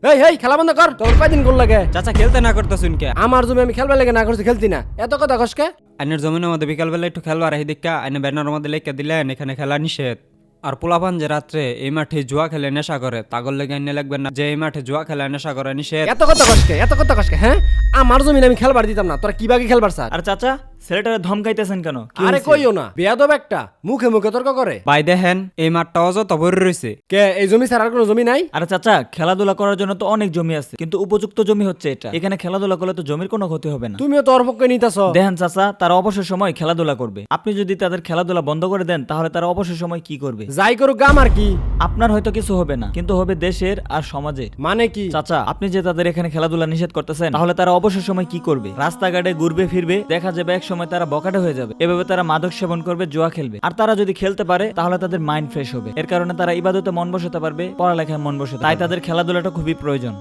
এই খেলা বন্ধ কর, তোর কয়দিন গোল লাগে? চাচা খেলতে না করতেছুন কে? আমার জমি আমি খেলবার লাগে না করছি, খেলতি না, এত কথা কসকে? আইনের জমিনের মধ্যে বিকালবেলা একটু খেলবার আহি দেখা আইনে ব্যানার মধ্যে লেখা দিলেন এখানে খেলা নিষেধ। আর পোলাপান যে রাত্রে এই মাঠে জুয়া খেলে নেশা করে তাগর লেগে আইনে লাগবেন না যে এই মাঠে জুয়া খেলে নেশা করে নিষেধ। এত কথা কসকে? হ্যাঁ, আমার জমি আমি খেলবার দিতাম না, তোরা কি বাকি খেলবার স্যার? আর চাচা ছেলেটারে ধমকাইতেছেন কেন? কি আরে হইছে? কইও না, বেয়াদব একটা, মুখে মুখে তর্ক করে। ভাই দেখেন এই মাঠটা অযথা ভরে রয়েছে। কে এই জমি স্যার আর কোনো জমি নাই? আরে চাচা খেলাধুলা করার জন্য তো অনেক জমি আছে, কিন্তু উপযুক্ত জমি হচ্ছে এটা। এখানে খেলাধুলা করলে তো জমির কোনো ক্ষতি হবে না। তুমিও তোর পক্ষে নিতেছ। দেখেন চাচা, তারা অবসর সময় খেলাধুলা করবে। আপনি যদি তাদের খেলাধুলা বন্ধ করে দেন তাহলে তারা অবসর সময় কি করবে? যাই করুক গাম আর কি। আপনার হয়তো কিছু হবে না, কিন্তু হবে দেশের আর সমাজের। মানে কি? চাচা আপনি যে তাদের এখানে খেলাধুলা নিষেধ করতেছেন, তাহলে তারা অবসর সময় কি করবে? রাস্তাঘাটে ঘুরবে ফিরবে, দেখা যাবে এক সময় তারা বকাটে হয়ে যাবে। এভাবে তারা মাদক সেবন করবে, জুয়া খেলবে। আর তারা যদি খেলতে পারে তাহলে তাদের মাইন্ড ফ্রেশ হবে। এর কারণে তারা ইবাদতে মন বসাতে পারবে, পড়ালেখায় মন বসাতে পারবে। তাই তাদের খেলাধুলাটা খুবই প্রয়োজন।